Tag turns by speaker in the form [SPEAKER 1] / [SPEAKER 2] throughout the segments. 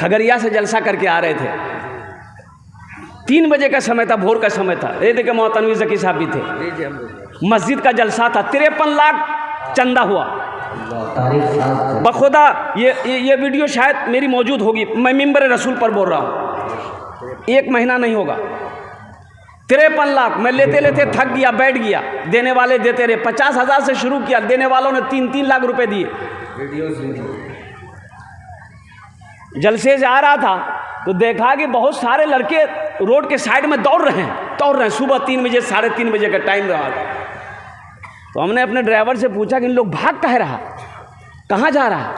[SPEAKER 1] खगड़िया से जलसा करके आ रहे थे। 3 बजे का समय था, भोर का समय था। ये देखे मोहतनवी ज़की साहब भी थे। मस्जिद का जलसा था, 53 लाख चंदा हुआ। बखुदा ये वीडियो शायद मेरी मौजूद होगी, मैं मिंबर रसूल पर बोल रहा हूँ। 1 महीना नहीं होगा, 53 लाख। मैं लेते लेते थक गया, बैठ गया। देने वाले देते रहे। 50,000 से शुरू किया, देने वालों ने 3-3 लाख रुपए दिए। जलसे से आ रहा था तो देखा कि बहुत सारे लड़के रोड के साइड में दौड़ रहे हैं। सुबह 3 बजे 3:30 बजे का टाइम रहा। तो हमने अपने ड्राइवर से पूछा कि इन लोग भाग कह रहा, कहाँ जा रहा है?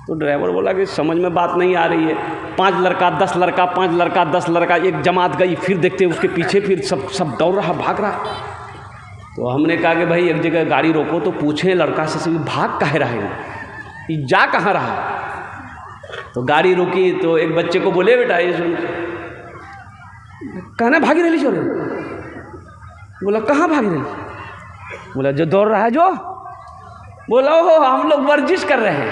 [SPEAKER 1] तो ड्राइवर बोला कि समझ में बात नहीं आ रही है। 5 लड़का 10 लड़का, 5 लड़का 10 लड़का, एक जमात गई, फिर देखते उसके पीछे फिर सब दौड़ रहा, भाग रहा। तो हमने कहा कि भाई एक जगह गाड़ी रोको तो पूछे लड़का से भाग कह रहा है, ये जा कहाँ रहा? तो गाड़ी रुकी तो एक बच्चे को बोले, बेटा ये सुन, कहना भागी रही छोरे। बोला कहाँ भागी रही? बोला जो दौड़ रहा है जो। बोला ओहो हम लोग वर्जिश कर रहे हैं,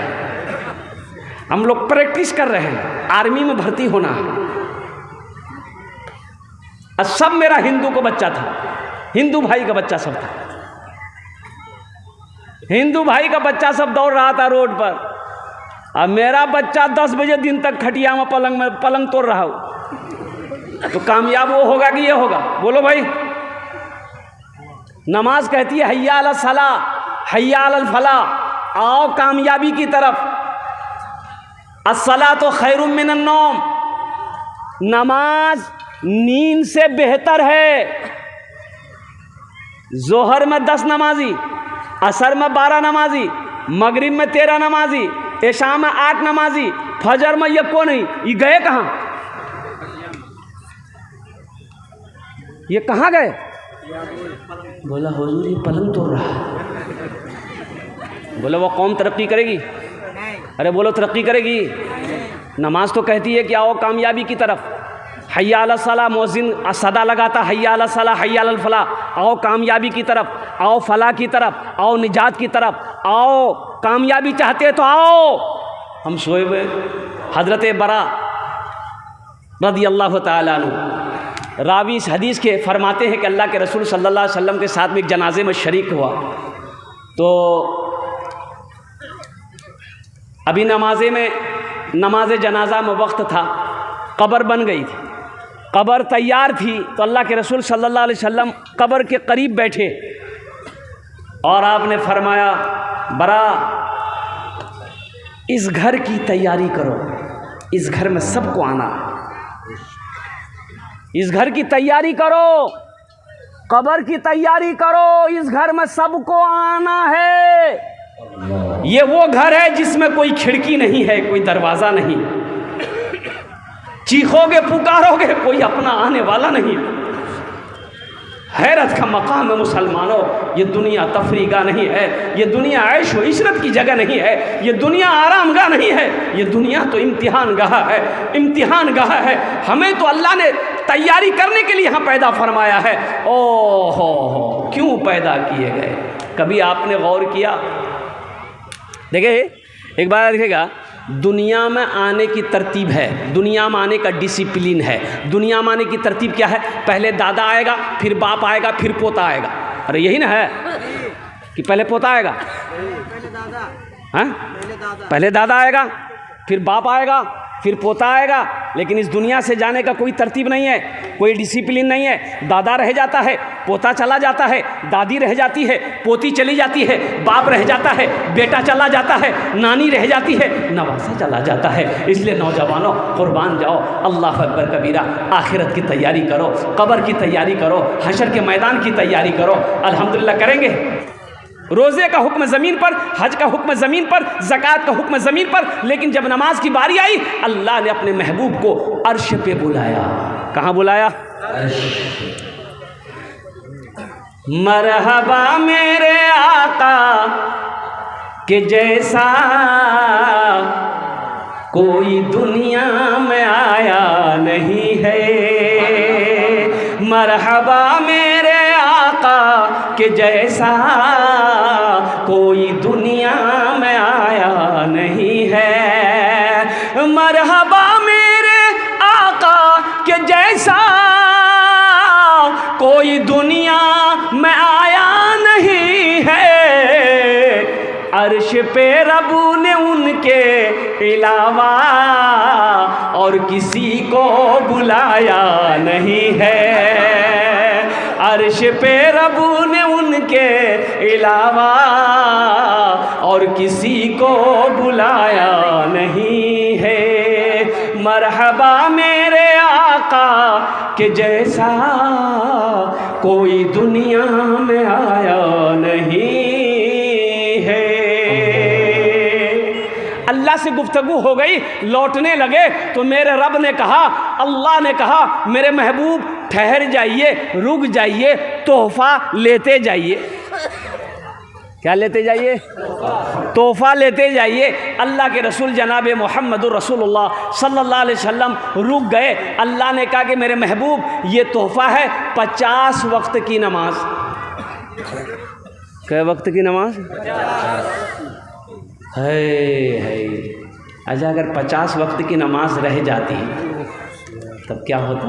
[SPEAKER 1] हम लोग प्रैक्टिस कर रहे हैं, आर्मी में भर्ती होना है। और सब मेरा हिंदू को बच्चा था, हिंदू भाई का बच्चा सब था। हिंदू भाई का बच्चा सब दौड़ रहा था रोड पर। अब मेरा बच्चा 10 बजे दिन तक खटिया में पलंग तोड़ रहा हो। तो कामयाब वो होगा कि ये होगा? बोलो भाई। नमाज कहती है हय्या अला सलाह हय्या अल फलाह, आओ कामयाबी की तरफ। अस्सलातु खैरुम मिनन नौम, नमाज नींद से बेहतर है। जोहर में 10 नमाजी, असर में 12 नमाजी, मगरिब में 13 नमाजी, इशा में 8 नमाजी, फजर में ये कौन नहीं, ये गए कहाँ? ये कहाँ गए? बोला हुजूर ये पलंग तोड़ रहा है। बोला वो कौम तरक्की करेगी? अरे बोलो तरक्की करेगी? नमाज तो कहती है कि आओ कामयाबी की तरफ। हय्या अला सलाह, मुअज्जिन सदा लगाता हय्या अला सलाह हय्या अल फलाह, आओ कामयाबी की तरफ, आओ फलाह की तरफ, आओ निजात की तरफ, आओ कामयाबी चाहते तो आओ। हम सोए हुए। हज़रत बरा रज़ियल्लाहु ताला अन्हु रावी इस हदीस के फरमाते हैं कि अल्लाह के रसूल सल्लल्लाहु अलैहि वसल्लम के साथ में एक जनाजे में शरीक हुआ। तो अभी नमाज जनाजा में वक्त था, कब्र बन गई थी, कब्र तैयार थी। तो अल्लाह के रसूल सल्लल्लाहु अलैहि वसल्लम कब्र के करीब बैठे और आपने फरमाया बरा इस घर की तैयारी करो, इस घर में सबको आना, इस घर की तैयारी करो, कब्र की तैयारी करो, इस घर में सबको आना है। ये वो घर है जिसमें कोई खिड़की नहीं है, कोई दरवाज़ा नहीं, चीखोगे पुकारोगे कोई अपना आने वाला नहीं। हैरत का मकाम है मुसलमानों, ये दुनिया तफरीगा नहीं है, ये दुनिया ऐश व इशरत की जगह नहीं है, ये दुनिया आरामगाह नहीं है, ये दुनिया तो इम्तिहान गाह है, इम्तिहान गाह है। हमें तो अल्लाह ने तैयारी करने के लिए यहाँ पैदा फरमाया है। ओहो क्यों पैदा किए गए? कभी आपने गौर किया? देखिए एक बार देखिएगा, दुनिया में आने की तरतीब है, दुनिया में आने का डिसिप्लिन है। दुनिया में आने की तरतीब क्या है? पहले दादा आएगा, फिर बाप आएगा, फिर पोता आएगा। अरे यही ना है कि पहले पोता आएगा, हाँ पहले दादा आएगा, फिर बाप आएगा, फिर पोता आएगा। लेकिन इस दुनिया से जाने का कोई तरतीब नहीं है, कोई डिसिप्लिन नहीं है। दादा रह जाता है, पोता चला जाता है, दादी रह जाती है, पोती चली जाती है, बाप रह जाता है, बेटा चला जाता है, नानी रह जाती है, नवासा चला जाता है। इसलिए नौजवानों कुर्बान जाओ, अल्लाह अकबर कबीरा। आखिरत की तैयारी करो, कब्र की तैयारी करो, हशर के मैदान की तैयारी करो। अल्हम्दुलिल्लाह करेंगे। रोज़े का हुक्म ज़मीन पर, हज का हुक्म ज़मीन पर, ज़कात का हुक्म ज़मीन पर, लेकिन जब नमाज की बारी आई अल्लाह ने अपने महबूब को अर्श पे बुलाया। कहाँ बुलाया? मरहबा मेरे आका के जैसा कोई दुनिया में आया नहीं है। मरहबा मेरे आका के जैसा कोई दुनिया में आया नहीं है। मरहबा मेरे आका के जैसा कोई दुनिया में आया नहीं है, अर्श पे रबू ने उनके अलावा और किसी को बुलाया नहीं है, अर्श पे रबू ने उनके अलावा और किसी को बुलाया नहीं है। मरहबा मेरे आका के जैसा कोई दुनिया में आया नहीं है। अल्लाह से गुफ्तगू हो गई, लौटने लगे तो मेरे रब ने कहा, अल्लाह ने कहा, मेरे महबूब ठहर जाइए, रुक जाइए, तोहफा लेते जाइए। क्या लेते जाइए? तोहफा लेते जाइए। अल्लाह के रसूल जनाब मोहम्मदुर रसूलुल्लाह सल्लल्लाहु अलैहि वसल्लम रुक गए। अल्लाह ने कहा कि मेरे महबूब ये तोहफा है 50 वक्त की नमाज। कै वक्त की नमाज? है। अच्छा, अगर 50 वक्त की नमाज रह जाती तब क्या होता?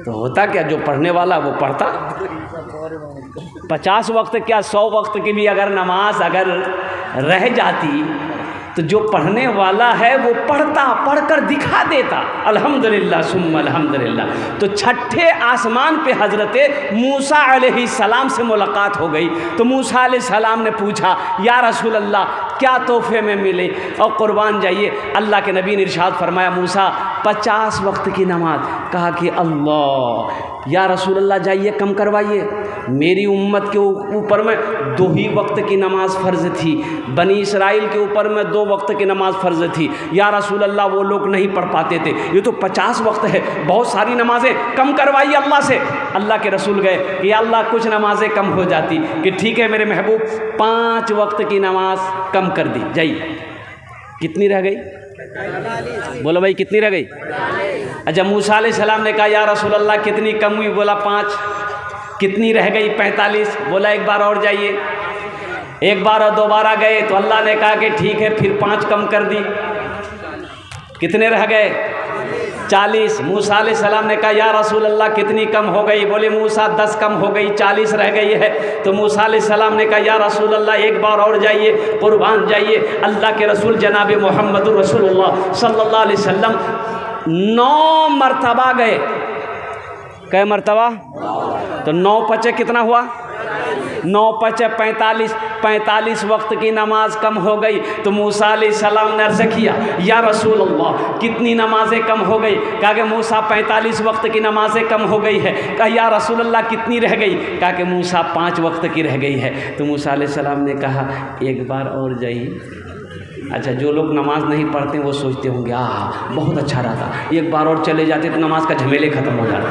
[SPEAKER 1] तो होता क्या, जो पढ़ने वाला वो पढ़ता। 50 वक्त क्या 100 वक्त की भी अगर नमाज अगर रह जाती तो जो पढ़ने वाला है वो पढ़ता, पढ़कर दिखा देता। अल्हम्दुलिल्लाह सुम्मा अल्हम्दुलिल्लाह। तो छठे आसमान पे हज़रत मूसा अलैहिस्सलाम से मुलाकात हो गई। तो मूसा अलैहिस्सलाम ने पूछा, या रसूल अल्लाह क्या तोहफे में मिले? और कुर्बान जाइए, अल्लाह के नबी ने इरशाद फरमाया, मूसा 50 वक्त की नमाज। कहा कि अल्लाह, या रसूल अल्लाह जाइए कम करवाइए, मेरी उम्मत के ऊपर में 2 ही वक्त की नमाज फ़र्ज़ थी, बनी इसराइल के ऊपर में 2 वक्त की नमाज फ़र्ज़ थी। या रसूल अल्लाह वो लोग नहीं पढ़ पाते थे, ये तो 50 वक्त है, बहुत सारी नमाज़ें, कम करवाइए अल्लाह से। अल्लाह के रसूल गए कि अल्लाह कुछ नमाज़ें कम हो जाती, कि ठीक है मेरे महबूब 5 वक्त की नमाज कम कर दी जाइए। कितनी रह गई? बोलो भाई कितनी रह गई? अच्छा, मूसा अलैहिस्सलाम ने कहा, या रसूल अल्लाह कितनी कम हुई? बोला 5। कितनी रह गई? 45। बोला एक बार और जाइए। एक बार और दोबारा गए तो अल्लाह ने कहा कि ठीक है फिर 5 कम कर दी। कितने रह गए? 40। मूसा अलैहिस्सलाम ने कहा, या रसूल अल्लाह कितनी कम हो गई? बोले मूसा 10 कम हो गई, 40 रह गई है। तो मूसा अलैहिस्सलाम ने कहा, या रसूल अल्लाह एक बार और जाइए, कुर्बान जाइए। अल्लाह के रसूल जनाब मोहम्मदुर रसूलुल्लाह सल्लल्लाहु अलैहि वसल्लम 9 मरतबा गए। कै मरतबा? तो 9 पचे कितना हुआ? 9 पचे 45। 45 वक्त की नमाज कम हो गई। तो मूसा अलैहिस्सलाम ने अर्ज़ किया, या रसूल अल्लाह कितनी नमाज़ें कम हो गई? कहा कि मूसा 45 वक्त की नमाज़ें कम हो गई है। कहा या रसूल अल्लाह कितनी रह गई? कहा कि मूसा 5 वक्त की रह गई है। तो मूसा अलैहिस्सलाम ने कहा एक बार और जाइए। अच्छा, जो लोग नमाज नहीं पढ़ते वो सोचते होंगे बहुत अच्छा रहता, एक बार और चले जाते तो नमाज का झमेले ख़त्म हो जाता।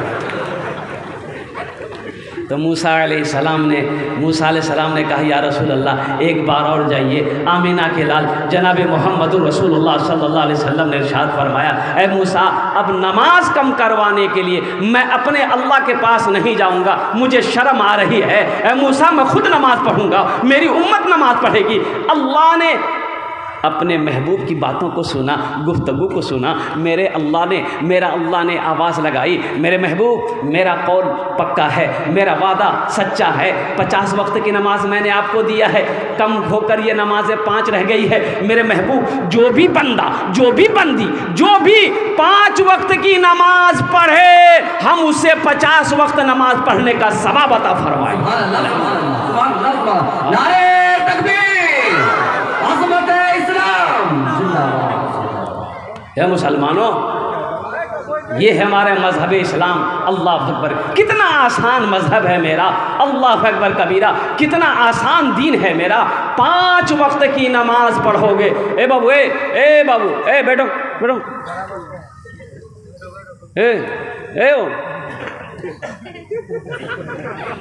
[SPEAKER 1] तो मूसा अलैहिस्सलाम ने कहा, या रसूल अल्लाह एक बार और जाइए। आमीना के लाल जनाब मोहम्मदुर रसूलुल्लाह सल्लल्लाहु अलैहि वसल्लम ने इरशाद फरमाया, ए मूसा अब नमाज कम करवाने के लिए मैं अपने अल्लाह के पास नहीं जाऊंगा, मुझे शर्म आ रही है। ए मूसा मैं खुद नमाज पढ़ूंगा, मेरी उम्मत नमाज पढ़ेगी। अल्लाह ने अपने महबूब की बातों को सुना, गुफ्तगू को सुना। मेरा अल्लाह ने आवाज़ लगाई, मेरे महबूब मेरा कौल पक्का है, मेरा वादा सच्चा है। 50 वक्त की नमाज मैंने आपको दिया है, कम होकर ये नमाज़ें 5 रह गई है। मेरे महबूब जो भी बंदा, जो भी बंदी, जो भी 5 वक्त की नमाज पढ़े, हम उसे 50 वक्त नमाज पढ़ने का सवाब अता फरमाएं। है मुसलमानों, ये है हमारे मज़हब इस्लाम। अल्लाह अकबर, कितना आसान मज़हब है मेरा। अल्लाह अकबर कबीरा, कितना आसान दीन है मेरा। 5 वक्त की नमाज पढ़ोगे। ए बाबू, ए बाबू, ए बैठो बैठो, ए ओ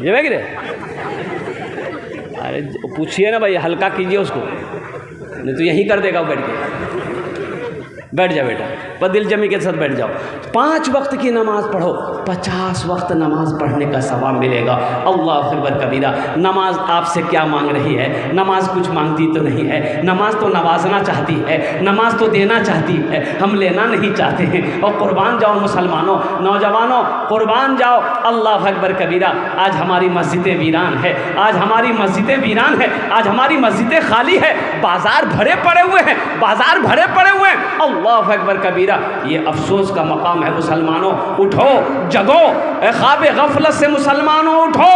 [SPEAKER 1] ये बैग रे, अरे पूछिए ना भाई, हल्का कीजिए उसको, नहीं तो यहीं कर देगा बैठ के। बैठ जाओ बेटा, पर दिल जमी के साथ बैठ जाओ। 5 वक्त की नमाज़ पढ़ो, 50 वक्त नमाज़ पढ़ने का सवाब मिलेगा। अल्लाह अकबर कबीरा। नमाज आपसे क्या मांग रही है? नमाज कुछ मांगती तो नहीं है, नमाज तो नवाजना चाहती है, नमाज तो देना चाहती है, हम लेना नहीं चाहते हैं। और कुर्बान जाओ मुसलमानों, नौजवानों, कुर्बान जाओ। अल्लाह अकबर कबीरा। आज हमारी मस्जिदें वीरान है, आज हमारी मस्जिदें वीरान है, आज हमारी मस्जिदें खाली है, बाज़ार भरे पड़े हुए हैं, बाज़ार भरे पड़े हुए हैं। अल्लाह अकबर कबीरा। ये अफसोस का मकाम है। मुसलमानों उठो, जगो, ख्वाब गफलत से मुसलमानों उठो,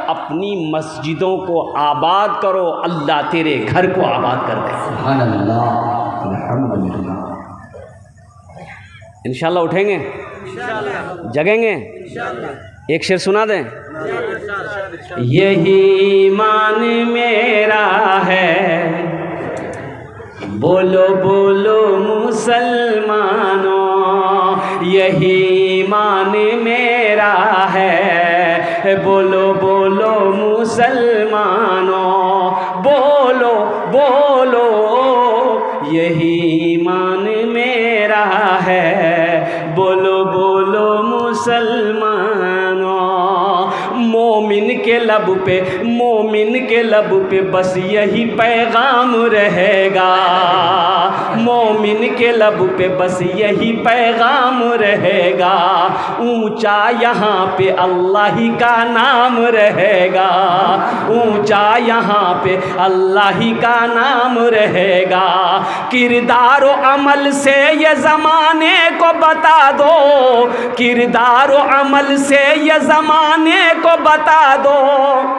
[SPEAKER 1] अपनी मस्जिदों को आबाद करो, अल्लाह तेरे घर को आबाद कर दे। सुभान अल्लाह, अल्हम्दुलिल्लाह। इंशाल्लाह उठेंगे, जगेंगे। एक शेर सुना दें। यही ईमान मेरा है, बोलो बोलो मुसलमानों, यही ईमान मेरा है, बोलो बोलो मुसलमानों, बोलो बोलो, यही ईमान मेरा है, बोलो बोलो मुसलमानों। मोमिन के लब पे, मोमिन के लब पे बस यही पैगाम रहेगा, मोमिन के लब पे बस यही पैगाम रहेगा। ऊंचा यहाँ पे अल्लाह ही का नाम रहेगा, ऊंचा यहाँ पे अल्लाह ही का नाम रहेगा। किरदार व अमल से ये ज़माने को बता दो, किरदार व अमल से ये ज़माने को बता दो।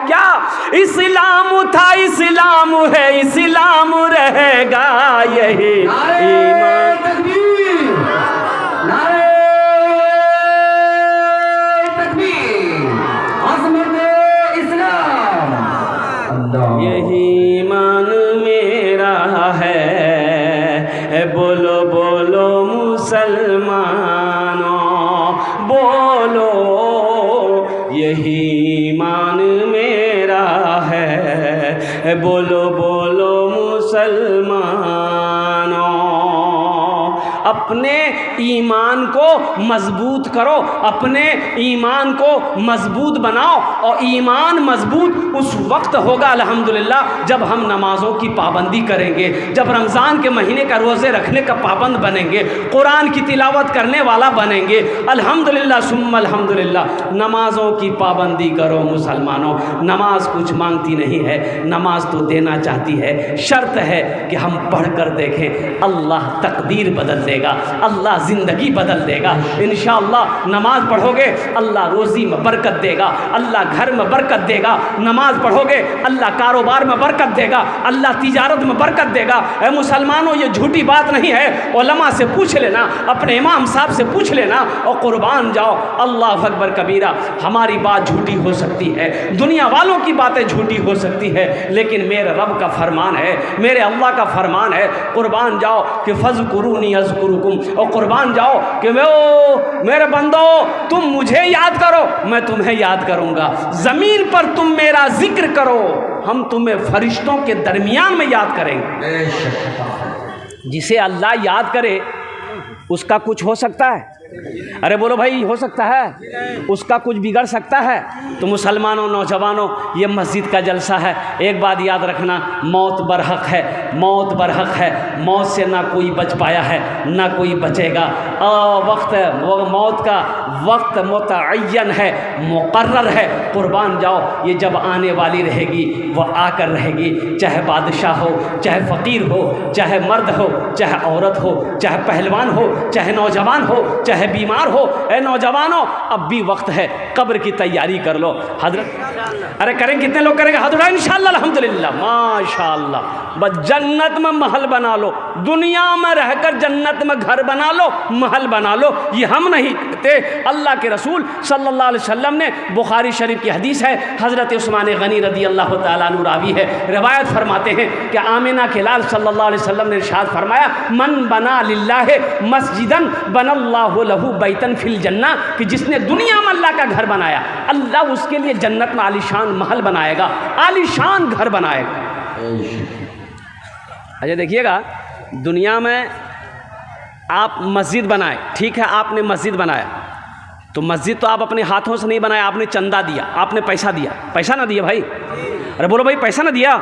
[SPEAKER 1] क्या इस्लाम था, इस्लाम है, इस्लाम रहेगा। यही ईमान। तकबीर, नारे तकबीर, अज़मत इस्लाम, यही ईमान मेरा है, बोलो बोलो मुसलमानों, बोलो, यही ईमान मेरा है, बोलो बोलो मुसलमानों। अपने ईमान को मजबूत करो, अपने ईमान को मजबूत बनाओ। और ईमान मजबूत उस वक्त होगा अल्हम्दुलिल्लाह जब हम नमाज़ों की पाबंदी करेंगे, जब रमज़ान के महीने का रोज़े रखने का पाबंद बनेंगे, कुरान की तिलावत करने वाला बनेंगे। अल्हम्दुलिल्लाह सुम्मा अल्हम्दुलिल्लाह। नमाज़ों की पाबंदी करो मुसलमानों। नमाज कुछ मांगती नहीं है, नमाज तो देना चाहती है। शर्त है कि हम पढ़ कर देखें, अल्लाह तकदीर बदल देगा, अल्लाह ज़िंदगी बदल देगा। इंशाअल्लाह नमाज पढ़ोगे अल्लाह रोज़ी में बरकत देगा, अल्लाह घर में बरकत देगा। नमाज पढ़ोगे अल्लाह कारोबार में बरकत देगा, अल्लाह तिजारत में बरकत देगा। ऐ मुसलमानों, ये झूठी बात नहीं है। उलमा से पूछ लेना, अपने इमाम साहब से पूछ लेना और कुर्बान जाओ। अल्लाह अकबर कबीरा। हमारी बात झूठी हो सकती है, दुनिया वालों की बातें झूठी हो सकती है, लेकिन मेरे रब का फरमान है, मेरे अल्लाह का फरमान है, कुर्बान जाओ कि फ़ज़्कुरूनी अज़्कुरुकुम। और कुर्बान जाओ कि मेरे बंदो तुम मुझे याद करो, मैं तुम्हें याद करूँगा। ज़मीन पर तुम मेरा जिक्र करो, हम तुम्हें फरिश्तों के दरमियान में याद करेंगे। जिसे अल्लाह याद करे उसका कुछ हो सकता है? अरे बोलो भाई, हो सकता है? उसका कुछ बिगड़ सकता है? तो मुसलमानों, नौजवानों, ये मस्जिद का जलसा है। एक बात याद रखना, मौत बरहक है, मौत बरहक है। मौत से ना कोई बच पाया है, ना कोई बचेगा। वक्त, वो मौत का वक्त मुतअय्यन है, मुकर्रर है। कुर्बान जाओ, ये जब आने वाली रहेगी वह आकर रहेगी। चाहे बादशाह हो, चाहे फ़कीर हो, चाहे मर्द हो, चाहे औरत हो, चाहे पहलवान हो, चाहे नौजवान हो, चाहे बीमार हो। ए नौजवानों, अब भी वक्त है, कब्र की तैयारी कर लो। हजरत, अरे करें, कितने लोग करेंगे? हजरत इंशाअल्लाह, अल्हम्दुलिल्लाह, माशाअल्लाह। बस जन्नत में महल बना लो, दुनिया में रहकर जन्नत में घर बना लो, महल बना लो। ये हम नहीं कहते, अल्लाह के रसूल सल्लल्लाहु अलैहि वसल्लम ने, बुखारी शरीफ की हदीस है, हज़रत उस्मान गनी रदी अल्लाह ताला अन्हु रावी है, रिवायत फरमाते हैं कि आमिना के लाल सल्लल्लाहु अलैहि वसल्लम ने इरशाद फरमाया, मन बना लिल्लाह मस्जिदन बनल्लाहु लहू बैतन फिल जन्ना, कि जिसने दुनिया में अल्लाह का घर बनाया, अल्लाह उसके लिए जन्नत में आलीशान महल बनाएगा, आलीशान घर बनाएगा। अच्छा देखिएगा, दुनिया में आप मस्जिद बनाए, ठीक है, आपने मस्जिद बनाया, तो मस्जिद तो आप अपने हाथों से नहीं बनाया, आपने चंदा दिया, आपने पैसा दिया, पैसा ना दिया भाई, अरे बोलो भाई पैसा ना दिया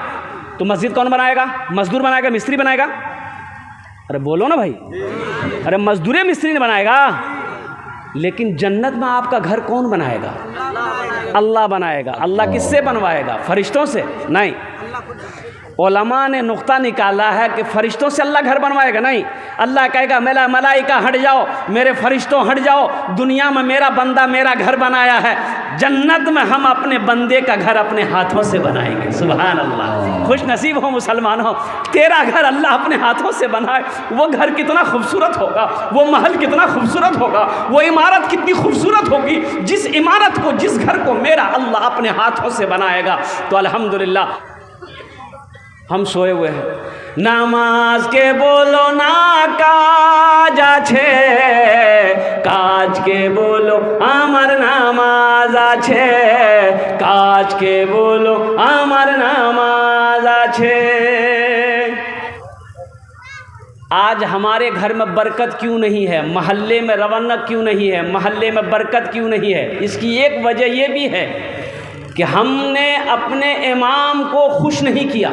[SPEAKER 1] तो मस्जिद कौन बनाएगा? मजदूर बनाएगा, मिस्त्री बनाएगा? अरे बोलो ना भाई, अरे मजदूर मिस्त्री ने बनाएगा। लेकिन जन्नत में आपका घर कौन बनाएगा? अल्लाह बनाएगा। अल्लाह किससे बनवाएगा? फरिश्तों से? नहीं। उलमा ने नुक्ता निकाला है कि फरिश्तों से अल्लाह घर बनवाएगा? नहीं। अल्लाह कहेगा मेरा मलाइका हट जाओ, मेरे फरिश्तों हट जाओ, दुनिया में मेरा बंदा मेरा घर बनाया है, जन्नत में हम अपने बंदे का घर अपने हाथों से बनाएंगे। सुभान अल्लाह। खुश नसीब हो मुसलमानों, तेरा घर अल्लाह अपने हाथों से बनाए। वो घर कितना खूबसूरत होगा, वो महल कितना खूबसूरत होगा, वो इमारत कितनी खूबसूरत होगी, जिस इमारत को, जिस घर को मेरा अल्लाह अपने हाथों से बनाएगा। तो अल्हम्दुलिल्लाह हम सोए हुए हैं। नामाज के बोलो ना काज आछे, काज के बोलो आमार नामाज आछे, काज के बोलो आमार नामाज आछे। आज हमारे घर में बरकत क्यों नहीं है? महल्ले में रौनक क्यों नहीं है? महल्ले में बरकत क्यों नहीं है? इसकी एक वजह ये भी है कि हमने अपने इमाम को खुश नहीं किया।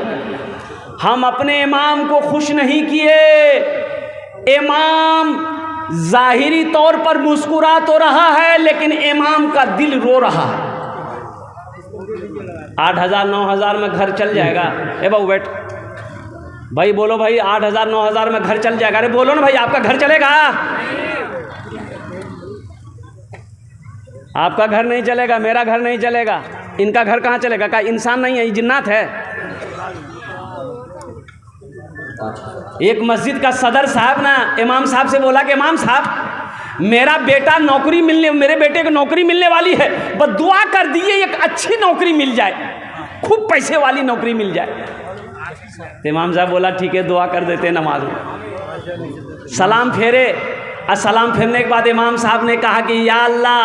[SPEAKER 1] हम अपने इमाम को खुश नहीं किए। इमाम ज़ाहिरी तौर पर मुस्कुरा तो रहा है, लेकिन इमाम का दिल रो रहा है। 8,000 9,000 में घर चल जाएगा? ए बाबू बैठ भाई, बोलो भाई, 8,000 9,000 में घर चल जाएगा? अरे बोलो ना भाई, आपका घर चलेगा? आपका घर नहीं चलेगा, मेरा घर नहीं चलेगा, इनका घर कहाँ चलेगा? क्या इंसान नहीं है, ये जिन्नात है? एक मस्जिद का सदर साहब ना इमाम साहब से बोला कि इमाम साहब, मेरा बेटा नौकरी मिलने, मेरे बेटे को नौकरी मिलने वाली है, बस दुआ कर दिए एक अच्छी नौकरी मिल जाए, खूब पैसे वाली नौकरी मिल जाए। तो इमाम साहब बोला ठीक है, दुआ कर देते नमाज में। सलाम फेरे, और सलाम फेरने के बाद इमाम साहब ने कहा कि या अल्लाह,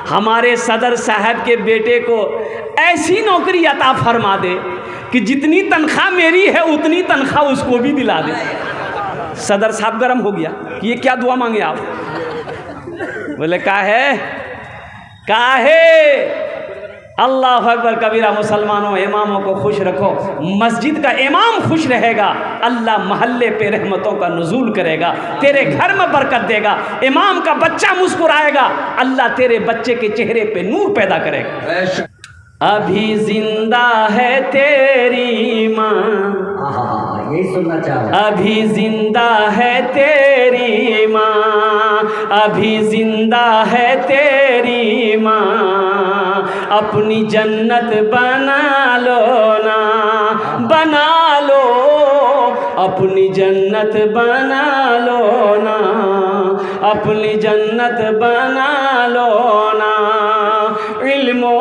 [SPEAKER 1] हमारे सदर साहब के बेटे को ऐसी नौकरी अता फरमा दे कि जितनी तनख्वाह मेरी है उतनी तनख्वाह उसको भी दिला दे। सदर साहब गर्म हो गया कि ये क्या दुआ मांगे आप? बोले काहे अल्लाह अकबर कबीरा। मुसलमानों, इमामों को खुश रखो। मस्जिद का इमाम खुश रहेगा, अल्लाह महल्ले पे रहमतों का नुज़ूल करेगा, तेरे घर में बरकत देगा। इमाम का बच्चा मुस्कुराएगा, अल्लाह तेरे बच्चे के चेहरे पे नूर पैदा करेगा। अभी जिंदा है तेरी माँ, यही सुनना चाहूँ। अभी जिंदा है तेरी माँ, अभी जिंदा है तेरी माँ, अपनी जन्नत बना लो ना, बना लो, अपनी जन्नत बना लो ना, अपनी जन्नत बना लो ना। इल्मो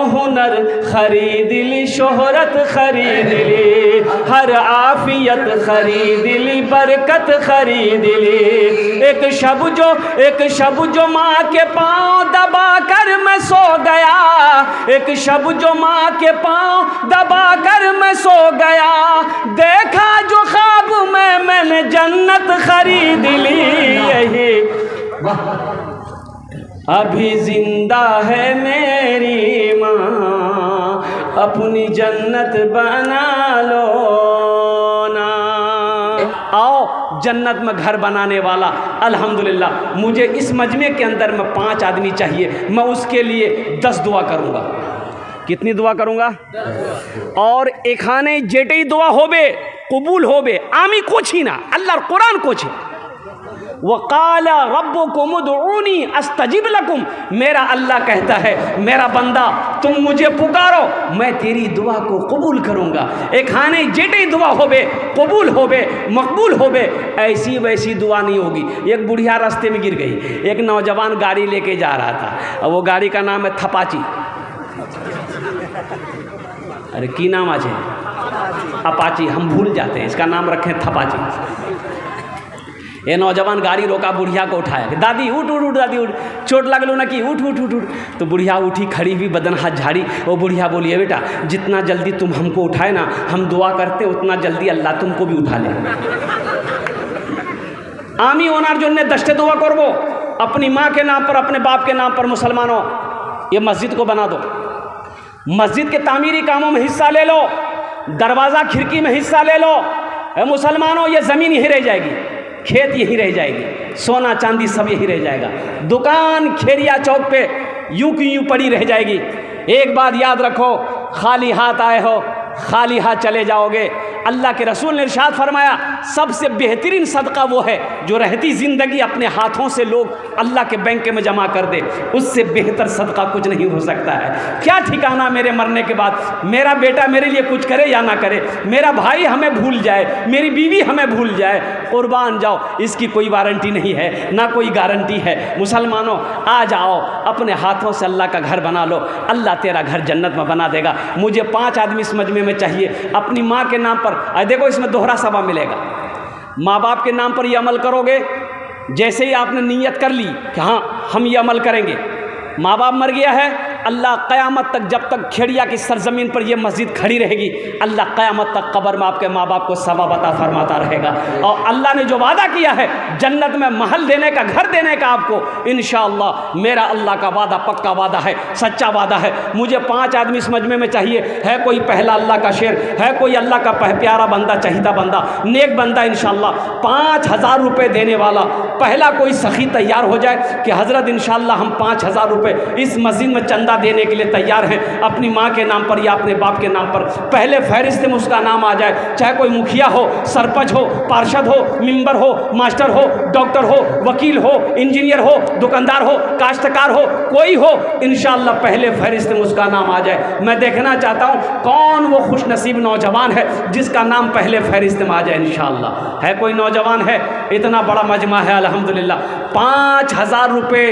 [SPEAKER 1] हुनर खरीद ली, शोहरत खरीद ली, हर आफियत खरीद ली, बरकत खरीद ली। एक शब जो माँ के पाँव दबा कर मैं सो गया, एक शब जो माँ के पाँव दबा कर मैं सो गया, देखा जो ख्वाब में मैंने जन्नत खरीद ली। यही अभी जिंदा है मेरी माँ, अपनी जन्नत बना लो ना। आओ जन्नत में घर बनाने वाला, अल्हम्दुलिल्लाह मुझे इस मजमे के अंदर में 5 आदमी चाहिए, मैं उसके लिए 10 दुआ करूँगा। कितनी दुआ करूँगा? और एखाने जेटे दुआ होबे कबूल होबे, आमी कुछ ही ना, अल्लाह कुरान कुछ है। वक़ाला रब्बुकुम उदऊनी अस्तजिब लकुम, मेरा अल्लाह कहता है मेरा बंदा तुम मुझे पुकारो, मैं तेरी दुआ को कबूल करूँगा। एक खाने जेटे दुआ होबे कबूल होबे मकबूल होबे, ऐसी वैसी दुआ नहीं होगी। एक बुढ़िया रास्ते में गिर गई, एक नौजवान गाड़ी लेके जा रहा था, और वो गाड़ी का नाम है थपाची। अरे की नाम आज है? अपाची, हम भूल जाते हैं, इसका नाम रखें थपाची। ये नौजवान गाड़ी रोका, बुढ़िया को उठाया, दादी उठ उठ उठ, दादी उठ, चोट लगलो ना कि उठ उठ उठ उठ। तो बुढ़िया उठी, खड़ी हुई, बदन हाथ झाड़ी। वो बुढ़िया बोली है बेटा, जितना जल्दी तुम हमको उठाए ना, हम दुआ करते उतना जल्दी अल्लाह तुमको भी उठा ले। आमी ओनार जन्ने दस्ते दुआ करबो अपनी माँ के नाम पर, अपने बाप के नाम पर। मुसलमानों, ये मस्जिद को बना दो, मस्जिद के तामीरी कामों में हिस्सा ले लो, दरवाज़ा खिड़की में हिस्सा ले लो। मुसलमानों, ये ज़मीन यहीं रह जाएगी, खेत यहीं रह जाएगी, सोना चांदी सब यहीं रह जाएगा, दुकान खेरिया चौक पे यूं की यूं पड़ी रह जाएगी। एक बात याद रखो, खाली हाथ आए हो खाली हाथ चले जाओगे। अल्लाह के रसूल ने इरशाद फरमाया, सबसे बेहतरीन सदका वो है जो रहती ज़िंदगी अपने हाथों से लोग अल्लाह के बैंक में जमा कर दे, उससे बेहतर सदका कुछ नहीं हो सकता है। क्या ठिकाना मेरे मरने के बाद, मेरा बेटा मेरे लिए कुछ करे या ना करे, मेरा भाई हमें भूल जाए, मेरी बीवी हमें भूल जाए, कुर्बान जाओ, इसकी कोई वारंटी नहीं है, ना कोई गारंटी है। मुसलमानों, आ जाओ, अपने हाथों से अल्लाह का घर बना लो, अल्लाह तेरा घर जन्नत में बना देगा। मुझे 5 आदमी इस मजमे में चाहिए, अपनी माँ के नाम पर। देखो, इसमें दोहरा सवाब मिलेगा। माँ बाप के नाम पर ये अमल करोगे, जैसे ही आपने नीयत कर ली कि हाँ हम ये अमल करेंगे, माँ बाप मर गया है, अल्लाह क़यामत तक, जब तक खेड़िया की सरजमीन पर यह मस्जिद खड़ी रहेगी, अल्लाह क़यामत तक कब्र में आपके माँ बाप को सवाब अता फरमाता रहेगा। और अल्लाह ने जो वादा किया है जन्नत में महल देने का, घर देने का आपको, इंशाअल्लाह मेरा अल्लाह का वादा पक्का वादा है, सच्चा वादा है। मुझे 5 आदमी इस मजमे में चाहिए। है कोई पहला अल्लाह का शेर, है कोई अल्लाह का प्यारा बंदा, चाहिदा बंदा, नेक बंदा, इंशाअल्लाह 5000 रुपये देने वाला पहला कोई सखी तैयार हो जाए कि हज़रत इंशाअल्लाह हम 5000 रुपये इस मस्जिद में चंदा देने के लिए तैयार हैं, अपनी माँ के नाम पर या अपने बाप के नाम पर। पहले फहरिस्त में उसका नाम आ जाए, चाहे कोई मुखिया हो, सरपंच हो, पार्षद हो, मेंबर हो, मास्टर हो, डॉक्टर हो, वकील हो, इंजीनियर हो, दुकानदार हो, काश्तकार हो, कोई हो, इंशाअल्लाह पहले फहरिस्त में उसका नाम आ जाए। मैं देखना चाहता हूँ कौन वो खुश नसीब नौजवान है जिसका नाम पहले फहरिस्त में आ जाए। इंशाअल्लाह है कोई नौजवान है, इतना बड़ा मजमा है अल्हम्दुलिल्लाह, 5000 रुपये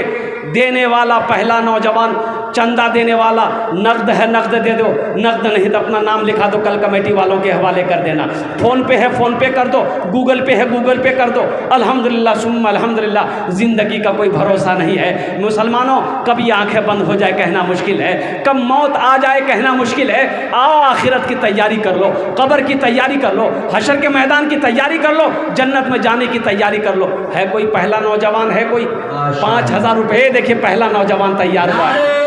[SPEAKER 1] देने वाला पहला नौजवान, चंदा देने वाला, नकद है नकद दे दो, नकद नहीं तो अपना नाम लिखा दो, कल कमेटी वालों के हवाले कर देना। फ़ोन पे है फ़ोन पे कर दो, गूगल पे है गूगल पे कर दो। अल्हम्दुलिल्लाह सुम्मा अल्हम्दुलिल्लाह। ज़िंदगी का कोई भरोसा नहीं है मुसलमानों, कभी आंखें बंद हो जाए कहना मुश्किल है, कब मौत आ जाए कहना मुश्किल है। आओ आखिरत की तैयारी कर लो, कब्र की तैयारी कर लो, हशर के मैदान की तैयारी कर लो, जन्नत में जाने की तैयारी कर लो। है कोई पहला नौजवान, है कोई? 5000 रुपये, देखिए पहला नौजवान तैयार हुआ है।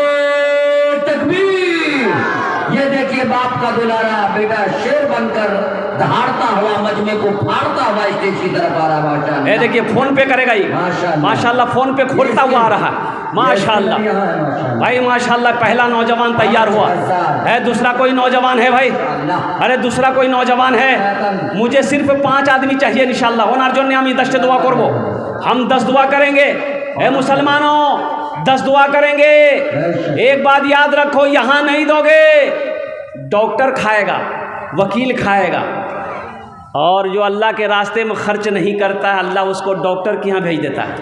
[SPEAKER 2] ये देखिए बाप का दुलारा बेटा शेर बनकर दहाड़ता हुआ मजमे को फाड़ता हुआ स्टेज की तरफ आ रहा। माशाअल्लाह, ये
[SPEAKER 1] देखिए फोन पे करेगा ही, माशाअल्लाह फोन पे खोलता हुआ आ रहा। माशाअल्लाह भाई, माशाअल्लाह पहला नौजवान तैयार हुआ है। दूसरा कोई नौजवान है भाई? अरे दूसरा कोई नौजवान है? मुझे सिर्फ 5 आदमी चाहिए इंशाअल्लाह। ओनार जोन्ने हम 10 दुआ करबो, हम 10 दुआ करेंगे। ए मुसलमानों, 10 दुआ करेंगे। एक बात याद रखो, यहाँ नहीं दोगे, डॉक्टर खाएगा, वकील खाएगा, और जो अल्लाह के रास्ते में खर्च नहीं करता है अल्लाह उसको डॉक्टर के यहाँ भेज देता है।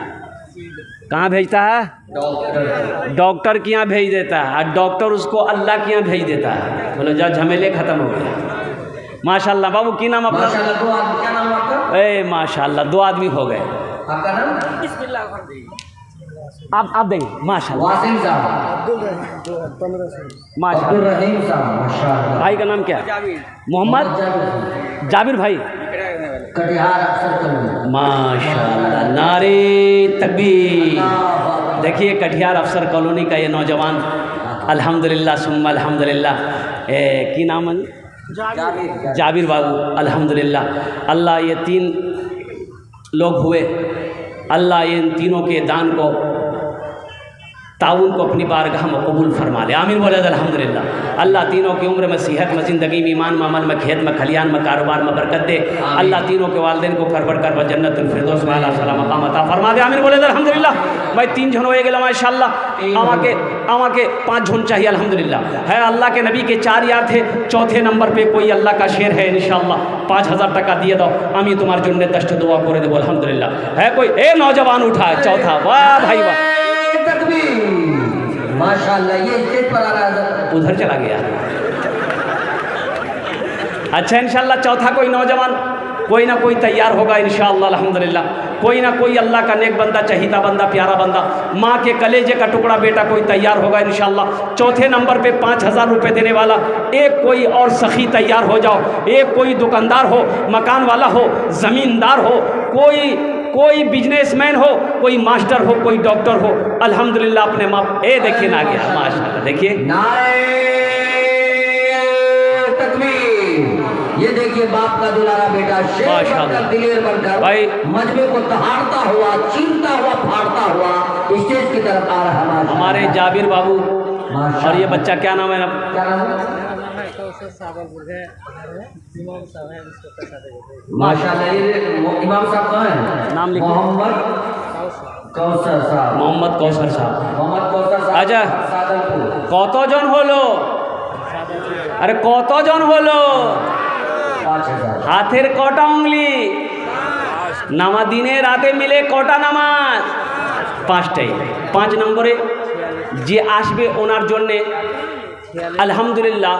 [SPEAKER 1] कहाँ भेजता है? डॉक्टर के यहाँ भेज देता है, और डॉक्टर उसको अल्लाह के यहाँ भेज देता है। बोलो जा, झमेले ख़त्म हो गए। माशाअल्लाह। बाबू की नाम अपना?
[SPEAKER 2] क्या नाम आपका?
[SPEAKER 1] ए माशाअल्लाह 2 आदमी हो गए।
[SPEAKER 2] आपका नाम?
[SPEAKER 1] आप देंगे माशाअल्लाह।
[SPEAKER 2] वासिम साहब, अब्दुल रहीम साहब, माशाअल्लाह।
[SPEAKER 1] भाई का नाम क्या है? मोहम्मद जाबिर भाई,
[SPEAKER 2] कटिहार अफसर कॉलोनी।
[SPEAKER 1] माशाअल्लाह, नारे तकबीर। देखिए कटिहार अफसर कॉलोनी का ये नौजवान, अल्हम्दुलिल्लाह सुम्मा अल्हम्दुलिल्लाह। की नाम है? जाबिर बाबू, अल्हम्दुलिल्लाह। अल्लाह ये 3 लोग हुए, अल्लाह इन तीनों के दान को, ताउन को अपनी बारगाह में कबूल फरमा ले। आमीन बोले अल्हम्दुलिल्लाह। अल्लाह तीनों की उम्र में, सेहत में, ज़िंदगी में, ईमान में, अमल में, खेत में, खलियान में, कारोबार में बरकत दे। अल्लाह तीनों के वालिदैन को करबड़ कर जन्नतुल फिरदौस में आला सलाम मकाम अता फरमा दे। आमीन बोले अल्हम्दुलिल्लाह। भाई 3 जन होए गेला माशाअल्लाह। आवा के 5 जन चाहिए अल्हम्दुलिल्लाह। है अल्लाह के नबी के 4 यार थे, चौथे नंबर पे कोई अल्लाह का शेर है इंशाअल्लाह। 5000 टका दिए दो, अमी तुम्हारे जुन्ने 10 दुआ करे दे, अल्हम्दुलिल्लाह। है कोई? ए नौजवान उठा है चौथा, वाह भाई वाह,
[SPEAKER 2] माशाअल्लाह। ये स्टेज पर आ रहा है,
[SPEAKER 1] उधर चला गया। अच्छा इंशाअल्लाह चौथा कोई नौजवान, कोई ना कोई तैयार होगा इंशाअल्लाह अल्हम्दुलिल्लाह। कोई ना कोई अल्लाह का नेक बंदा, चाहिदा बंदा, प्यारा बंदा, माँ के कलेजे का टुकड़ा बेटा कोई तैयार होगा इंशाअल्लाह। चौथे नंबर पे 5000 रुपये देने वाला एक कोई और सखी तैयार हो जाओ। एक कोई दुकानदार हो, मकान वाला हो, ज़मींदार हो, कोई कोई बिजनेसमैन हो, कोई मास्टर हो, कोई डॉक्टर हो, अल्हम्दुलिल्लाह अपने माँ ए देखिए ना गया माशाल्लाह। देखिए
[SPEAKER 2] ये देखिए बाप का दुलारा बेटा शेर बनकर दिलेर बनकर
[SPEAKER 1] भाई
[SPEAKER 2] मजमे को दहाड़ता हुआ, चीरता हुआ, फाड़ता हुआ स्टेज की तरफ आ रहा है
[SPEAKER 1] हमारे जाबिर बाबू। और ये बच्चा क्या नाम है?
[SPEAKER 2] क्या नाम है? माशाल्लाह। ये इमाम साहब कहाँ हैं?
[SPEAKER 1] नाम लिखो।
[SPEAKER 2] मोहम्मद कौसर साहब।
[SPEAKER 1] मोहम्मद कौसर साहब।
[SPEAKER 2] मोहम्मद कौसर साहब।
[SPEAKER 1] আচ্ছা
[SPEAKER 2] सादलपुर।
[SPEAKER 1] কতজন হলো? আরে কতজন হলো?
[SPEAKER 2] 5000।
[SPEAKER 1] হাতের কটা উংলি? নামা দিনে রাতে মিলে কটা নামাজ? 5টাই। 5 নম্বরে যে আসবে ওনার জন্যে আলহামদুলিল্লাহ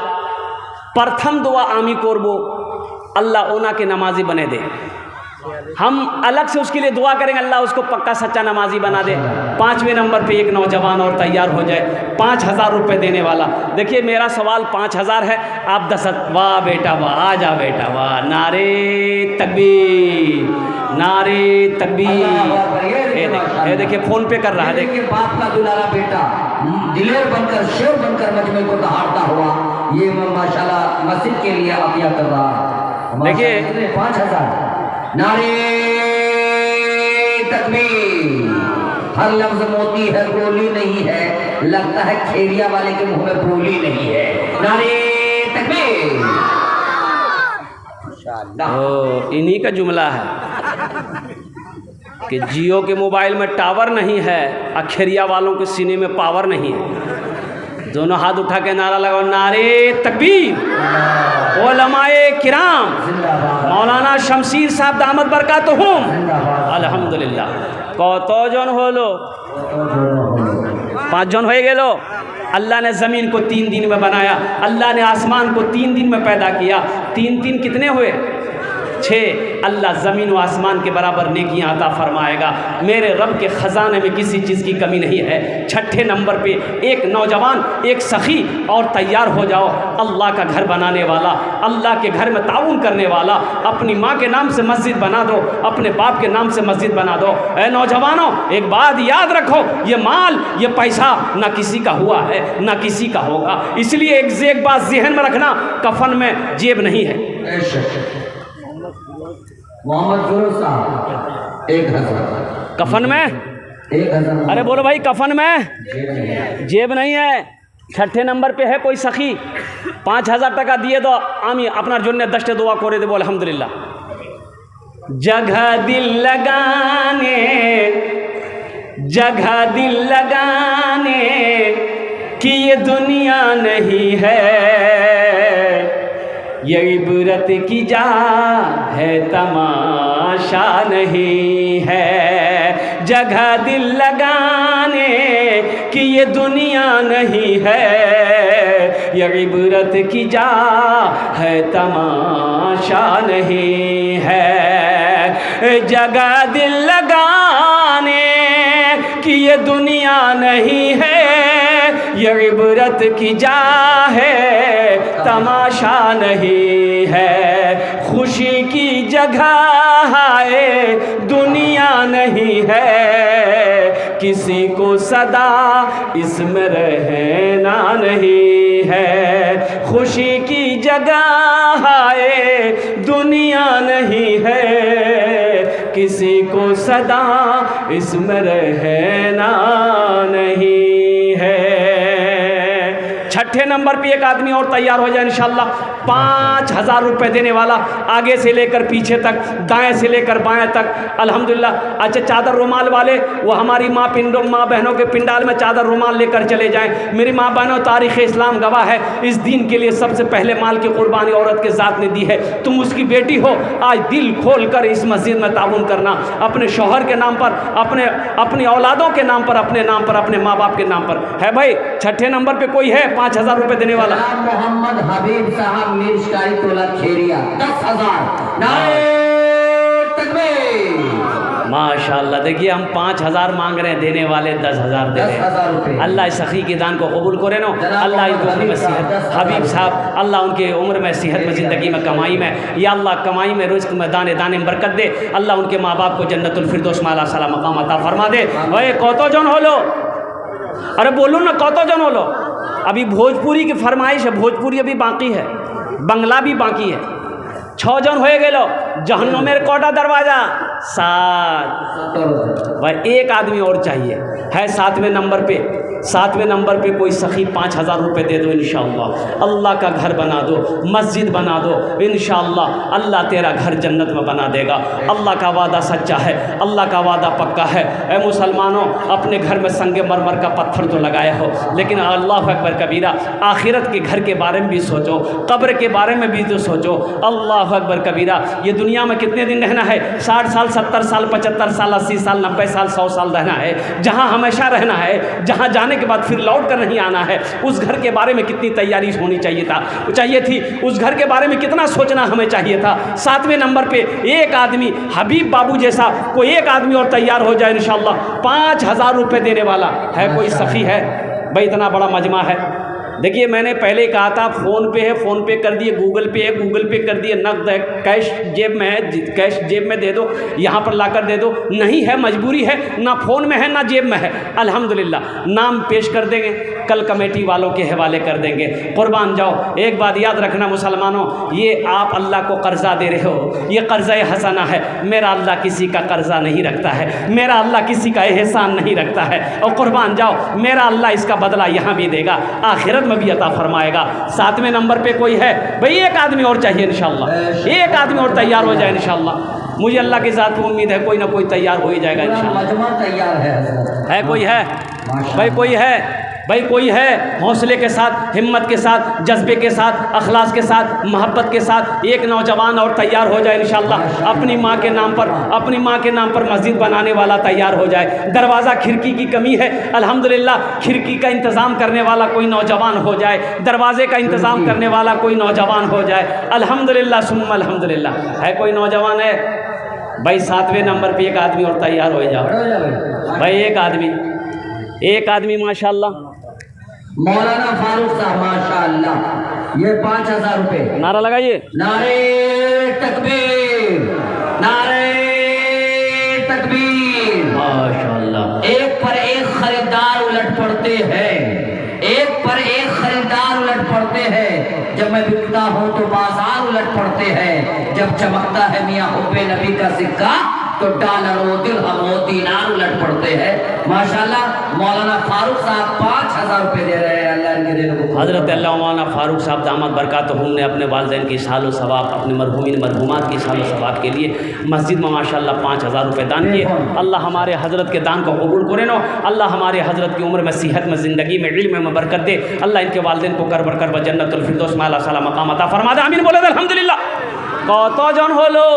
[SPEAKER 1] प्रथम दुआ आमी करबो, अल्लाह ओना के नमाजी बने दे। हम अलग से उसके लिए दुआ करेंगे, अल्लाह उसको पक्का सच्चा नमाजी बना दे। 5वें नंबर पे एक नौजवान और तैयार हो जाए, 5000 रुपये देने वाला। देखिए मेरा सवाल 5000 है, आप 10। वाह बेटा वाह, आ जा बेटा वाह, नारे तकबीर, नारे तकबीर। ये देखिए फ़ोन पे कर रहा है। देखिए
[SPEAKER 2] बाप का दुलारा बेटा दिलेर बनकर शेर बनकर मजमे को दहाड़ता हुआ ये माशाल्लाह मस्जिद के लिए अतिया कर रहा है।
[SPEAKER 1] देखिए
[SPEAKER 2] 5000। नारे तकबीर। हर लफ्ज मोती है, गोली नहीं है। लगता है खेरिया वाले के मुंह में बोली नहीं है। नारे तकबीर।
[SPEAKER 1] इन्हीं का जुमला है कि जियो के मोबाइल में टावर नहीं है, अखेरिया वालों के सीने में पावर नहीं है। दोनों हाथ उठा के नारा लगाओ, नारे तकबीर। उलमाए किराम, मौलाना शमशीर साहब दामद बरकातुहुम, अल्हम्दुलिल्लाह। কতজন হলো? 5 জন হয়ে গেল। अल्लाह ने ज़मीन को 3 दिन में बनाया, अल्लाह ने आसमान को 3 दिन में पैदा किया। 3 3 कितने हुए? 6। अल्लाह ज़मीन व आसमान के बराबर नेकियां अता फरमाएगा। मेरे रब के ख़जाने में किसी चीज़ की कमी नहीं है। 6ठे नंबर पे एक नौजवान, एक सखी और तैयार हो जाओ। अल्लाह का घर बनाने वाला, अल्लाह के घर में ताउन करने वाला, अपनी माँ के नाम से मस्जिद बना दो, अपने बाप के नाम से मस्जिद बना दो। ऐ नौजवानों, एक बात याद रखो, ये माल, ये पैसा ना किसी का हुआ है ना किसी का होगा। इसलिए एक बात जहन में रखना, कफन में जेब नहीं है।
[SPEAKER 2] मोहम्मद फिरोज साहब 1000।
[SPEAKER 1] कफन में
[SPEAKER 2] 1000।
[SPEAKER 1] अरे बोलो भाई, कफन में जेब नहीं है। 6ठे नंबर पे है कोई सखी, 5000 টাকা দিয়ে दो, आमी अपना জন্য 10टे दुआ करे देबो अल्हम्दुलिल्लाह। जगह दिल लगाने, जगह दिल लगाने कि ये दुनिया नहीं है, ये इबरत की जा है, तमाशा नहीं है। जगह दिल लगाने कि ये दुनिया नहीं है, ये इबरत की जा है, तमाशा नहीं है। जगह दिल लगाने कि ये दुनिया नहीं है, ये इबरत की जा है, तमाशा नहीं है। खुशी की जगह है, दुनिया नहीं है, किसी को सदा इसमें रहना नहीं है। खुशी की जगह है, दुनिया नहीं है, किसी को सदा इसमें रहना नहीं है। 6ठे नंबर पे एक आदमी और तैयार हो जाए इंशाल्लाह, 5000 रुपये देने वाला, आगे से लेकर पीछे तक, दाएं से लेकर बाएं तक, अल्हम्दुलिल्लाह। अच्छा चादर रुमाल वाले, वो हमारी माँ बहनों के पिंडाल में चादर रुमाल लेकर चले जाएं। मेरी माँ बहनों, तारीख़ इस्लाम गवाह है, इस दीन के लिए सबसे पहले माल की कुर्बानी औरत के ज़ात ने दी है। तुम उसकी बेटी हो, आज दिल खोल कर इस मस्जिद में ताउन करना, अपने शौहर के नाम पर, अपनी औलादों के नाम पर, अपने नाम पर, अपने माँ बाप के नाम पर है। भाई 6ठे नंबर पे कोई है 5000 रुपये देने वाला?
[SPEAKER 2] मोहम्मद हबीब साहब मिर्चकारी टोला खेरिया 10,000। नारे तकबीर।
[SPEAKER 1] माशाल्लाह। देखिए हम 5,000 मांग रहे हैं, देने वाले 10,000 दे रहे
[SPEAKER 2] 10,000 रुपये।
[SPEAKER 1] हैं। अल्लाह इस सखी के दान को कबूल करे नो। अल्लाह इनको उम्र में सेहत, हबीब साहब अल्लाह उनके उम्र में सेहत में, ज़िंदगी में, कमाई में, या अल्लाह कमाई में, रिज़्क़ में, दाने दाने में बरकत दे। अल्लाह उनके माँ बाप को जन्नतुल फिरदौस में आला साला मकाम अता फरमा दे। ओए कतो जन होलो, अरे बोलो ना कतो जन होलो। अभी भोजपुरी की फरमाइश है, भोजपुरी अभी बाकी है, बंगला भी बाकी है। 6 जन हो गेलो, जहन्नुमेर कोटा दरवाज़ा 7। भाई एक आदमी और चाहिए है 7वें नंबर पे। 7वें नंबर पे कोई सखी 5,000 रुपये दे दो इंशाअल्लाह। अल्लाह का घर बना दो, मस्जिद बना दो, इंशाअल्लाह अल्लाह तेरा घर जन्नत में बना देगा। अल्लाह का वादा सच्चा है, अल्लाह का वादा पक्का है। ए मुसलमानों, अपने घर में संगे मरमर का पत्थर तो लगाया हो, लेकिन अल्लाह अकबर कबीरा, आखिरत के घर के बारे में भी सोचो, कब्र के बारे में भी तो सोचो। अल्लाह अकबर कबीरा, ये दुनिया में कितने दिन रहना है? 60 साल, 70 साल, 75 साल, 80 साल, 90 साल, 100 साल रहना है। जहाँ हमेशा रहना है, जहाँ जाने के बाद फिर लौट कर नहीं आना है, उस घर के बारे में कितनी तैयारी होनी चाहिए थी, उस घर के बारे में कितना सोचना हमें चाहिए था। 7वें नंबर पे एक आदमी, हबीब बाबू जैसा कोई एक आदमी और तैयार हो जाए इंशाअल्लाह, 5,000 रुपये देने वाला है कोई सखी है भाई, इतना बड़ा मजमा है। देखिए मैंने पहले कहा था फ़ोन पे है, फ़ोन पे कर दिए, गूगल पे है, गूगल पे कर दिए, नकद है, कैश जेब में है, कैश जेब में दे दो, यहाँ पर लाकर दे दो। नहीं है, मजबूरी है, ना फ़ोन में है ना जेब में है। अल्हम्दुलिल्लाह नाम पेश कर देंगे, कल कमेटी वालों के हवाले कर देंगे। कुर्बान जाओ। एक बात याद रखना मुसलमानों, ये आप अल्लाह को कर्ज़ा दे रहे हो, ये कर्ज़ा हसना है। मेरा अल्लाह किसी का कर्ज़ा नहीं रखता है, मेरा अल्लाह किसी का एहसान नहीं रखता है। और कुर्बान जाओ, मेरा अल्लाह इसका बदला यहाँ भी देगा, आखिरत में भी अता फरमाएगा। 7वें नंबर पे कोई है भाई, एक आदमी और चाहिए इंशाअल्लाह, एक आदमी और तैयार हो जाए इंशाअल्लाह। मुझे अल्लाह की ज़ात पे उम्मीद है कोई ना कोई तैयार हो ही जाएगा इंशाअल्लाह।
[SPEAKER 2] मजमा तैयार है
[SPEAKER 1] कोई है भाई, कोई है भाई, कोई है हौसले के साथ, हिम्मत के साथ, जज्बे के साथ, अखलास के साथ, मोहब्बत के साथ एक नौजवान और तैयार हो जाए इंशाअल्लाह। अपनी माँ के नाम पर मस्जिद बनाने वाला तैयार हो जाए। दरवाज़ा खिड़की की कमी है, अल्हम्दुलिल्लाह खिड़की का इंतज़ाम करने वाला कोई नौजवान हो जाए, दरवाजे का इंतज़ाम करने वाला कोई नौजवान हो जाए। अल्हम्दुलिल्लाह सुम्मा अल्हम्दुलिल्लाह। है कोई नौजवान है भाई? 7वें नंबर पे एक आदमी और तैयार हो जाओ भाई, एक आदमी माशाअल्लाह।
[SPEAKER 2] मौलाना फारूक साहब माशाअल्लाह, ये 5,000 रुपये।
[SPEAKER 1] नारा लगाइए,
[SPEAKER 2] नारे तकबीर, नारे तकबीर।
[SPEAKER 1] माशाअल्लाह।
[SPEAKER 2] एक पर एक खरीदार उलट पड़ते हैं, एक पर एक खरीदार उलट पड़ते हैं। जब मैं बिकता हूँ तो बाजार उलट पड़ते हैं। जब चमकता है मियाँ हुब्बे नबी का सिक्का तो डॉलर और दिरहम और दीनार उलट पड़ते हैं। माशाल्लाह मौलाना फारूक साहब 5,000 रुपये दे रहे हैं। अल्लाह इनके देने को
[SPEAKER 1] हज़रत अल्लाह मौलाना फ़ारूक साहब दामद बरकातहुम ने अपने वालिदैन की सालो सवाब, अपने मरहूमिन मरहूमात की सालो सवाब के लिए मस्जिद में माशाल्लाह 5,000 रुपये दान किए। अल्लाह हमारे हज़रत के दान को कबूल करे नो। अल्लाह हमारे हज़रत की उम्र में, सेहत में, ज़िंदगी में, इल्म में बरकत दे। अल्लाह इनके वालिदैन को कर बरकर जन्नतुल फिरदौस में आला साला मकाम अता फरमा दे। आमीन बोले अल्हम्दुलिल्लाह। कतो जन होलो?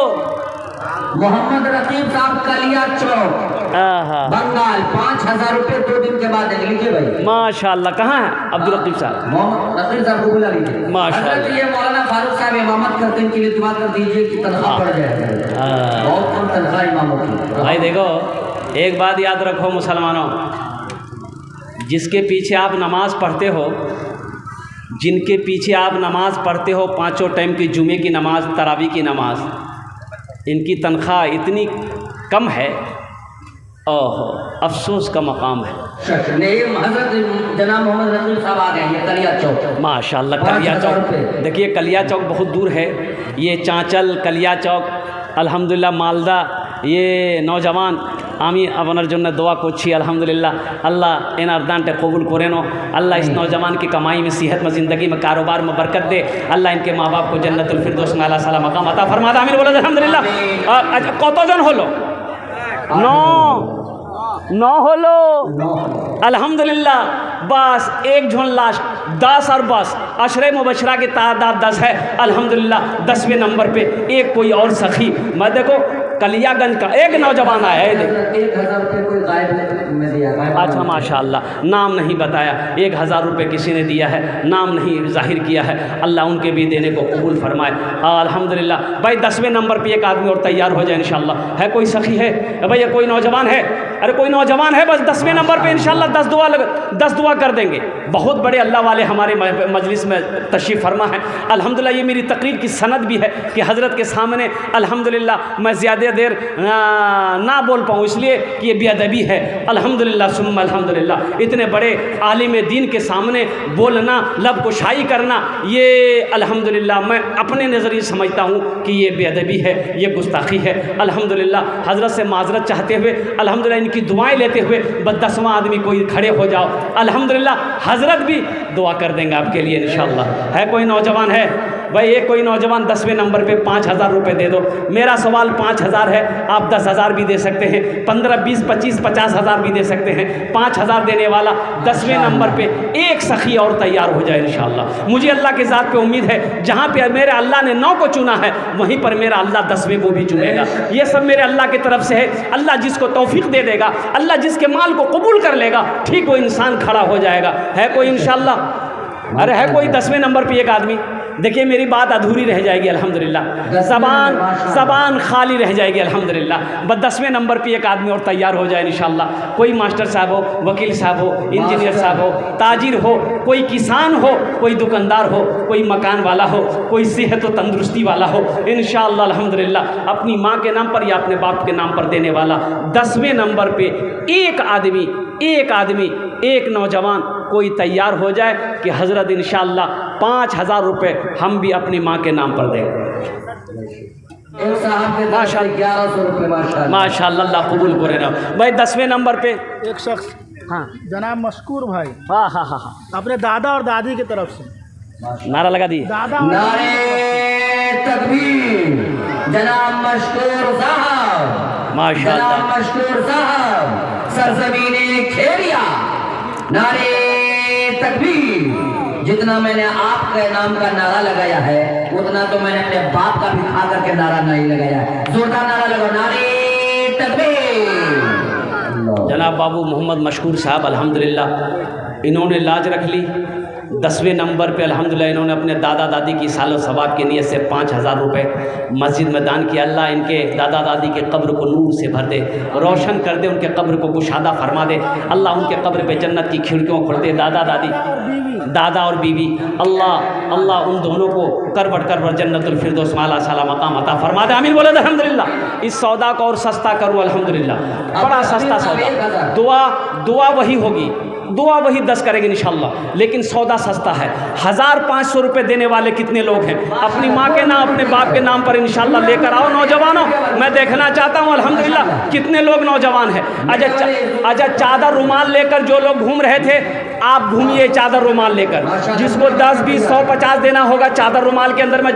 [SPEAKER 2] मोहम्मद रकीब साहब कलिया चौक बंगाल, 5,000 रुपये 2 दिन के बाद लिखिए भाई।
[SPEAKER 1] माशाल्लाह। कहाँ है अब्दुल रकीब साहब?
[SPEAKER 2] मोहम्मद रकीब साहब को बुला लीजिए माशाल्लाह। ये मौलाना फारूक साहब इमामत करते हैं, इनके लिए दुआ कर दीजिए कि तनख्वाह बढ़ जाए। बहुत कम तनख्वाह इमामों की।
[SPEAKER 1] भाई देखो, एक बात याद रखो मुसलमानों, जिसके पीछे आप नमाज़ पढ़ते हो, जिनके पीछे आप नमाज़ पढ़ते हो, 5 टाइम की जुमे की नमाज़, तरावी की नमाज़, इनकी तनख्वाह इतनी कम है, ओहो अफसोस का मकाम है।
[SPEAKER 2] जनाब मोहम्मद रकीब साहब आ गए, ये कलिया चौक
[SPEAKER 1] माशाल्लाह। कलिया चौक देखिए, कलिया चौक बहुत दूर है, ये चांचल कलिया चौक अल्हम्दुलिल्लाह मालदा। ये नौजवान आमी अपनार जन्य दोआ करছি अल्हम्दुलिल्लाह। अल्लाह एनार दानटा कबूल करे नो। अल्लाह इस नौजवान की कमाई में, सेहत में, ज़िंदगी में, कारोबार में बरकत दे। अल्लाह इनके माँ बाप को जन्नतुल फिरदौस में आला साला मकाम अता फरमा दे। आमीन बोले अल्हम्दुलिल्लाह। अच्छा कतजन हलो? 9 হলো अल्हम्दुलिल्लाह। बस एक झोन लास्ट 10 और बस अशरे मुबशरा की तादाद 10 है अल्हम्दुलिल्लाह। 10वें नंबर पे एक कोई और सखी, मैं देखो कलियागंज का एक नौजवान आया है।
[SPEAKER 2] 1000 रुपये कोई गायब में दिया,
[SPEAKER 1] अच्छा माशाअल्लाह, नाम नहीं बताया, 1000 रुपये किसी ने दिया है, नाम नहीं जाहिर किया है। अल्लाह उनके भी देने को कबूल फरमाए। अल्हम्दुलिल्लाह। भाई 10वें नंबर पे एक आदमी और तैयार हो जाए इंशाअल्लाह। है कोई सखी है भैया, कोई नौजवान है? अरे कोई नौजवान है? बस 10वें नंबर पे इंशाअल्लाह 10 दुआ कर देंगे। बहुत बड़े अल्लाह वाले हमारे मजलिस में तशरीफ़ फरमा है। अल्हम्दुलिल्लाह ये मेरी तकरीर की सनद भी है कि हज़रत के सामने अल्हम्दुलिल्लाह मैं ज़्यादा देर ना बोल पाऊँ, इसलिए कि ये बेअदबी है। अल्हम्दुलिल्लाह सुम्मा अल्हम्दुलिल्लाह। इतने बड़े आलिम दीन के सामने बोलना, लब कुशाई करना, ये अल्हम्दुलिल्लाह मैं अपने नज़रिए समझता हूँ कि ये बेअदबी है, ये गुस्ताखी है। अल्हम्दुलिल्लाह हज़रत से माजरत चाहते हुए, अल्हम्दुलिल्लाह इनकी दुआएं लेते हुए, बस 10वां आदमी कोई खड़े हो जाओ। अल्हम्दुलिल्लाह हज़रत भी दुआ कर देंगे आपके लिए इंशाअल्लाह। है कोई नौजवान है? भाई एक कोई नौजवान 10वें नंबर पे 5000 रुपये दे दो। मेरा सवाल 5000 है, आप 10,000 भी दे सकते हैं, 15, 20, 25, 50,000 भी दे सकते हैं। 5000 देने वाला 10वें नंबर पे एक सखी और तैयार हो जाए इंशाअल्लाह। मुझे अल्लाह के ज़ात पे उम्मीद है, जहाँ पे मेरे अल्लाह ने 9 को चुना है, वहीं पर मेरा अल्लाह 10वें को भी चुनेगा। ये सब मेरे अल्लाह की तरफ से है। अल्लाह जिसको तौफीक दे देगा, अल्लाह जिसके माल को कबूल कर लेगा, ठीक वो इंसान खड़ा हो जाएगा। है कोई इंशाअल्लाह? अरे है कोई 10वें नंबर पे एक आदमी? देखिए मेरी बात अधूरी रह जाएगी अल्हम्दुलिल्लाह, ज़बान खाली रह जाएगी अल्हम्दुलिल्लाह। बस 10वें नंबर पे एक आदमी और तैयार हो जाए इंशाअल्लाह। कोई मास्टर साहब हो, वकील साहब हो, इंजीनियर साहब हो, ताजिर हो, कोई किसान हो, कोई दुकानदार हो, कोई मकान वाला हो, कोई सेहत व तंदुरुस्ती वाला हो, इंशाअल्लाह अल्हम्दुलिल्लाह अपनी माँ के नाम पर या अपने बाप के नाम पर देने वाला 10वें नंबर पे एक आदमी, एक नौजवान कोई तैयार हो जाए कि हज़रत इंशाअल्लाह 5000 रुपये हम भी अपनी माँ के नाम पर देंगे।
[SPEAKER 2] एक साहब के 1100 रुपये
[SPEAKER 1] माशाअल्लाह, अल्लाह कबूल करे ना। भाई 10वें नंबर पे
[SPEAKER 3] एक शख्स,
[SPEAKER 1] हाँ
[SPEAKER 3] जनाब मशकूर भाई,
[SPEAKER 1] हाँ,
[SPEAKER 3] अपने दादा और दादी की तरफ से
[SPEAKER 1] नारा लगा दिए।
[SPEAKER 3] दादा
[SPEAKER 2] नारे तकबीर, जनाब मशकूर साहब,
[SPEAKER 1] माशाअल्लाह,
[SPEAKER 2] जनाब मशकूर साहब, सरजमीने खेरिया, नारे तकबीर। जितना मैंने आपके नाम का नारा लगाया है, उतना तो मैंने अपने बाप का भी खा करके नारा नहीं लगाया है। जोरदार नारा लगाओ, नारे तकबीर।
[SPEAKER 1] जनाब बाबू मोहम्मद मशकूर साहब अल्हम्दुलिल्लाह इन्होंने लाज रख ली। 10वें नंबर पे अल्हम्दुलिल्लाह इन्होंने अपने दादा दादी की सालो सवाब की नीयत से 5000 रुपये मस्जिद में दान किया। अल्लाह इनके दादा दादी के कब्र को नूर से भर दे, रोशन कर दे, उनके कब्र को कुशादा फरमा दे। अल्लाह उनके कब्र पे जन्नत की खिड़कियों खोल दे। दादा और बीवी अल्लाह उन दोनों को करवट जन्नतुल फिरदौस माला साला मकाम अता फरमा दे। आमीन बोले अल्हम्दुलिल्लाह। इस सौदा को और सस्ता करूँ अल्हम्दुलिल्लाह, बड़ा सस्ता सौदा। दुआ वही होगी, दुआ वही 10 करेंगे इंशाअल्लाह, लेकिन सौदा सस्ता है। 1500 रुपये देने वाले कितने लोग हैं? अपनी माँ के नाम, अपने बाप के नाम पर इंशाअल्लाह लेकर आओ नौजवानों। मैं देखना चाहता हूँ अल्हम्दुलिल्लाह कितने लोग नौजवान हैं। अच्छा चादर रुमाल लेकर जो लोग घूम रहे थे, आप घूमिए चादर रुमाल लेकर। जिसको 10, 20, 100, 50 देना होगा चादर रुमाल के अंदर में